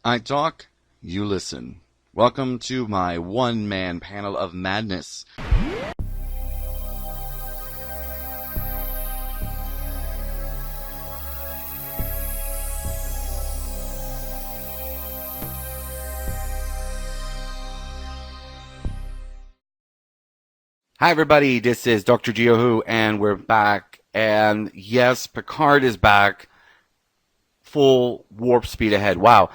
I talk, you listen. Welcome to my one-man panel of madness. Hi everybody, this is Dr. Geohu, and we're back. And yes, Picard is back, full warp speed ahead. Wow.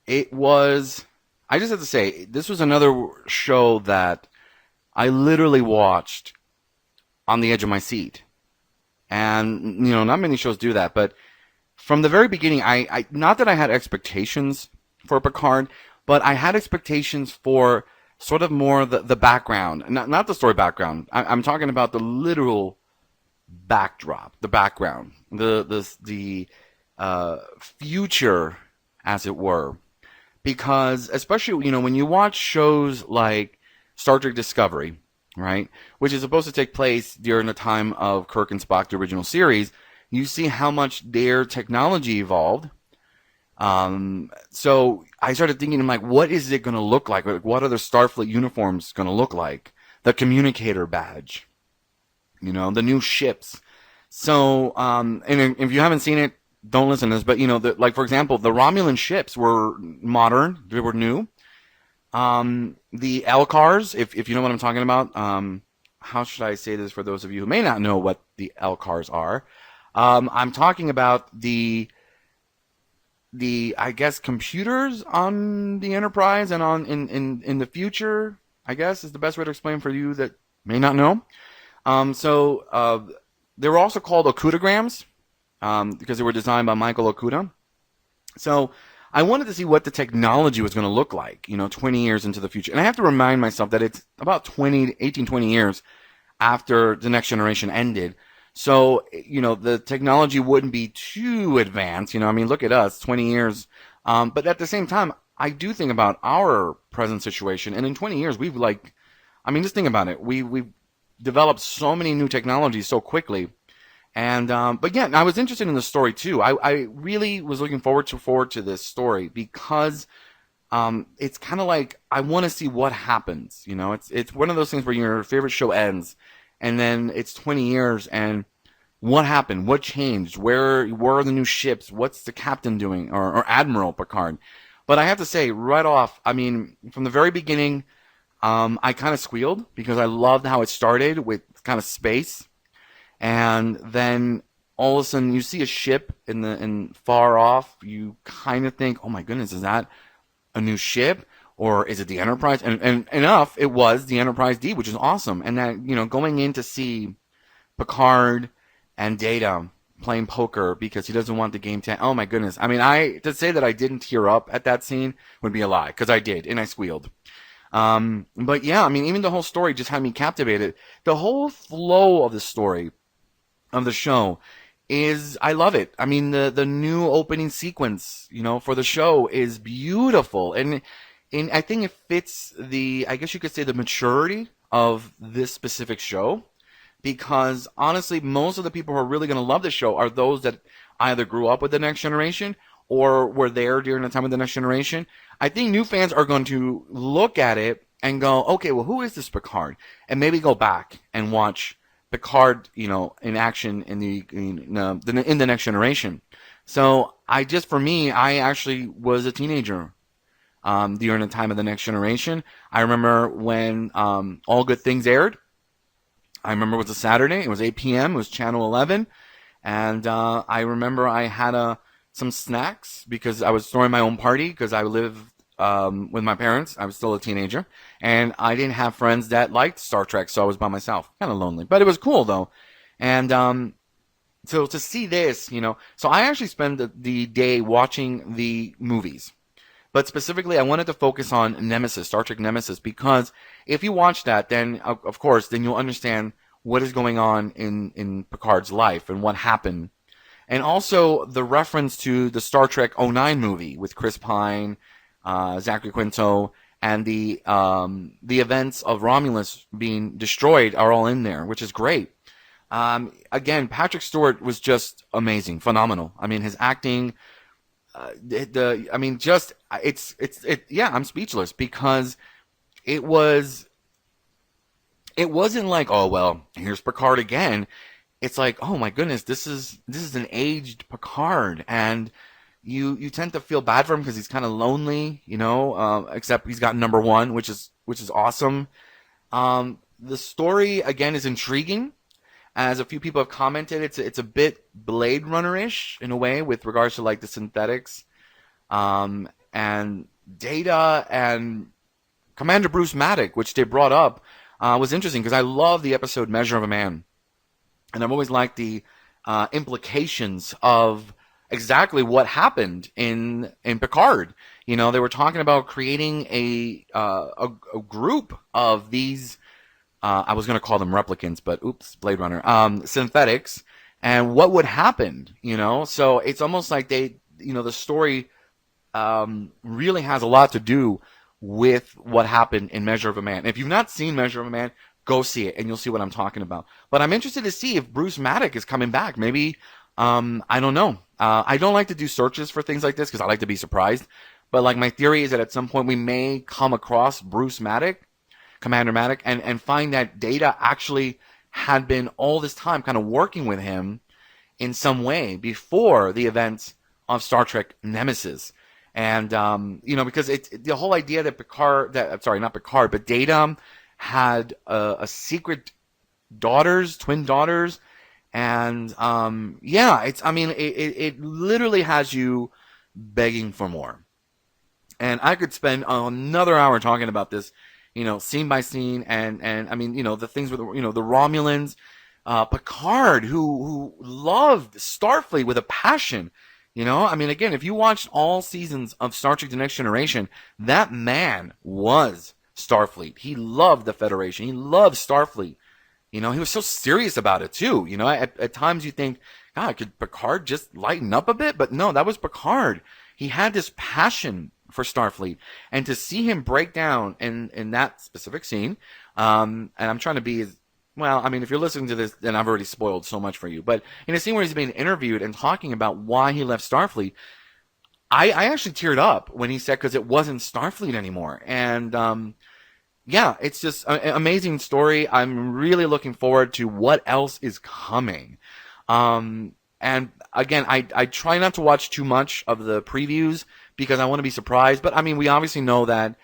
It was, I just have to say, this was another show that I literally watched on the edge of my seat. And, not many shows do that, but from the very beginning, I not that I had expectations for Picard, but I had expectations for sort of more the background, not the story background. I'm talking about the literal backdrop, the background, the future, as it were. Because especially, when you watch shows like Star Trek Discovery, right, which is supposed to take place during the time of Kirk and Spock, the original series, you see how much their technology evolved. So I started thinking, I'm like, what is it going to look like? What are the Starfleet uniforms going to look like? The communicator badge, the new ships. So, and if you haven't seen it, don't listen to this, but like for example, the Romulan ships were modern, they were new. The L-cars, if you know what I'm talking about, how should I say this for those of you who may not know what the L-cars are? I'm talking about the I guess computers on the Enterprise and on in the future, I guess is the best way to explain for you that may not know. They were also called Okudograms, because they were designed by Michael Okuda. So I wanted to see what the technology was going to look like, 20 years into the future. And I have to remind myself that it's about 20 years after The Next Generation ended. So, the technology wouldn't be too advanced. Look at us, 20 years. But at the same time, I do think about our present situation. And in 20 years, we've just think about it. We've developed so many new technologies so quickly. And but yeah, I was interested in the story too. I really was looking forward to this story because it's kind of like I want to see what happens. It's one of those things where your favorite show ends, and then it's 20 years, and what happened? What changed? Where are the new ships? What's the captain doing, or Admiral Picard? But I have to say, right off, from the very beginning, I kind of squealed because I loved how it started with kind of space. And then all of a sudden you see a ship in far off. You kind of think, oh my goodness, is that a new ship? Or is it the Enterprise? And enough, it was the Enterprise D, which is awesome. And that, going in to see Picard and Data playing poker because he doesn't want the game to, oh my goodness. To say that I didn't tear up at that scene would be a lie, because I did, and I squealed. But yeah, even the whole story just had me captivated. The whole flow of the story of the show is, I love it. The new opening sequence, for the show is beautiful. And I think it fits I guess you could say, the maturity of this specific show. Because honestly, most of the people who are really going to love this show are those that either grew up with The Next Generation or were there during the time of The Next Generation. I think new fans are going to look at it and go, okay, well, who is this Picard? And maybe go back and watch Picard, in action in the Next Generation. So for me, I actually was a teenager during the time of The Next Generation. I remember when All Good Things aired. I remember it was a Saturday. It was 8 p.m. It was Channel 11. And I remember I had some snacks because I was throwing my own party because I lived with my parents. I was still a teenager, and I didn't have friends that liked Star Trek, so I was by myself, kind of lonely. But it was cool though, and so to see this, so I actually spent the day watching the movies, but specifically I wanted to focus on Nemesis, Star Trek Nemesis, because if you watch that, then of course, then you'll understand what is going on in Picard's life and what happened, and also the reference to the Star Trek '09 movie with Chris Pine, Zachary Quinto, and the events of Romulus being destroyed are all in there, which is great. Again, Patrick Stewart was just amazing, phenomenal. His acting, I mean, just yeah, I'm speechless because it was it wasn't like, oh well, here's Picard again. It's like, oh my goodness, this is an aged Picard, and you tend to feel bad for him because he's kind of lonely, except he's got number one, which is awesome. The story again is intriguing. As a few people have commented, it's a bit Blade Runner-ish in a way with regards to like the synthetics, and Data and Commander Bruce Maddock, which they brought up, was interesting because I love the episode Measure of a Man, and I've always liked the implications of exactly what happened in Picard. They were talking about creating a group of these. I was going to call them replicants, but oops, Blade Runner, synthetics, and what would happen. So it's almost like the story really has a lot to do with what happened in Measure of a Man. If you've not seen Measure of a Man, go see it, and you'll see what I'm talking about. But I'm interested to see if Bruce Maddock is coming back. Maybe, I don't know. I don't like to do searches for things like this because I like to be surprised. But like my theory is that at some point we may come across Bruce Maddock, Commander Maddock, and find that Data actually had been all this time kind of working with him in some way before the events of Star Trek Nemesis. And, because the whole idea that sorry, not Picard, but Data had a secret twin daughters, and it literally has you begging for more. And I could spend another hour talking about this, scene by scene, and I mean, the things with the Romulans, Picard, who loved Starfleet with a passion. I mean, again, if you watched all seasons of Star Trek: The Next Generation, that man was Starfleet. He loved the Federation. He loved Starfleet. He was so serious about it too. At times you think, God, could Picard just lighten up a bit? But no, that was Picard. He had this passion for Starfleet, and to see him break down in that specific scene, and I'm trying to be as well, I mean, if you're listening to this, then I've already spoiled so much for you. But in a scene where he's being interviewed and talking about why he left Starfleet, I actually teared up when he said because it wasn't Starfleet anymore. And it's just an amazing story. I'm really looking forward to what else is coming. And again, I try not to watch too much of the previews because I want to be surprised. But I mean, we obviously know that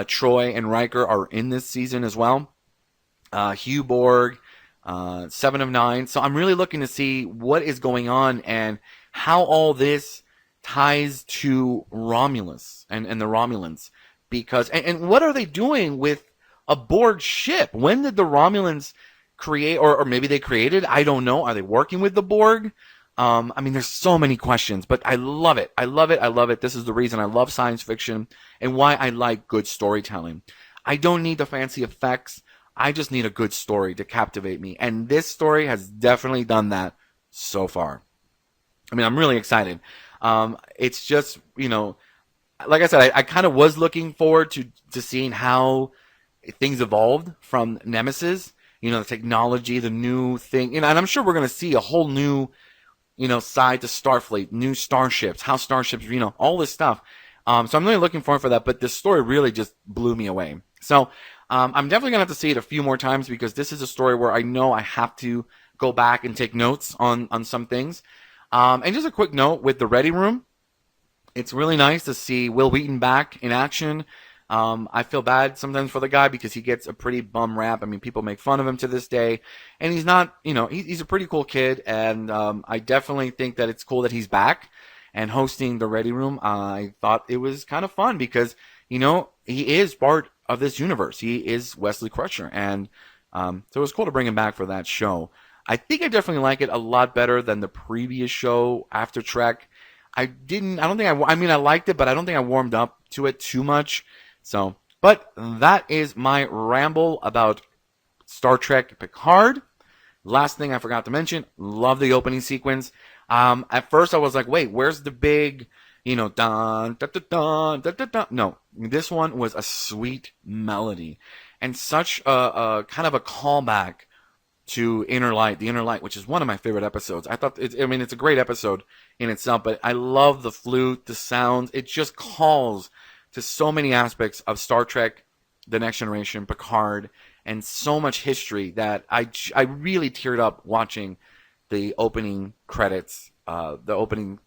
Troy and Riker are in this season as well. Hugh Borg, 7 of 9. So I'm really looking to see what is going on and how all this ties to Romulus and the Romulans. Because and what are they doing with a Borg ship? When did the Romulans create, or maybe they created? I don't know. Are they working with the Borg? I mean, there's so many questions, but I love it. I love it. I love it. This is the reason I love science fiction and why I like good storytelling. I don't need the fancy effects. I just need a good story to captivate me. And this story has definitely done that so far. I mean, I'm really excited. It's just, like I said, I kind of was looking forward to seeing how things evolved from Nemesis. The technology, the new thing. And I'm sure we're going to see a whole new, side to Starfleet, new starships, how starships, all this stuff. So I'm really looking forward for that. But this story really just blew me away. So I'm definitely going to have to see it a few more times because this is a story where I know I have to go back and take notes on some things. And just a quick note with the Ready Room. It's really nice to see Will Wheaton back in action. I feel bad sometimes for the guy because he gets a pretty bum rap. I mean, people make fun of him to this day. And he's not, he's a pretty cool kid. And I definitely think that it's cool that he's back and hosting the Ready Room. I thought it was kind of fun because, he is part of this universe. He is Wesley Crusher. And so it was cool to bring him back for that show. I think I definitely like it a lot better than the previous show after Trek. I liked it, but I don't think I warmed up to it too much. So, but that is my ramble about Star Trek Picard. Last thing I forgot to mention, love the opening sequence. At first I was like, wait, where's the big, dun, dun, dun, dun, dun, dun, dun. No, this one was a sweet melody and such a kind of a callback to the Inner Light, which is one of my favorite episodes. It's a great episode in itself, but I love the flute, the sounds. It just calls to so many aspects of Star Trek, The Next Generation, Picard, and so much history that I really teared up watching the opening credits, the opening,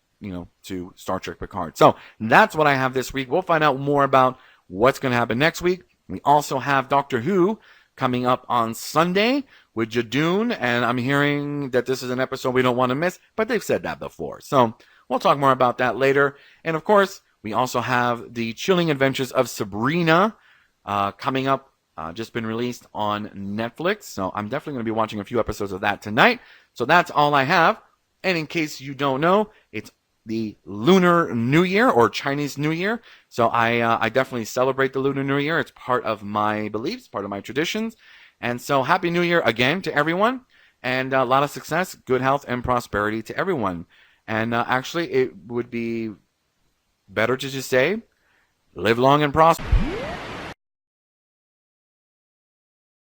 to Star Trek Picard. So that's what I have this week. We'll find out more about what's going to happen next week. We also have Doctor Who coming up on Sunday with Jadoon, and I'm hearing that this is an episode we don't want to miss, but they've said that before. So we'll talk more about that later. And of course, we also have the Chilling Adventures of Sabrina coming up, just been released on Netflix. So I'm definitely going to be watching a few episodes of that tonight. So that's all I have. And in case you don't know, it's the Lunar New Year or Chinese New Year. So I definitely celebrate the Lunar New Year. It's part of my beliefs, part of my traditions. And so Happy New Year again to everyone. And a lot of success, good health, and prosperity to everyone. And actually, it would be better to just say, live long and prosper.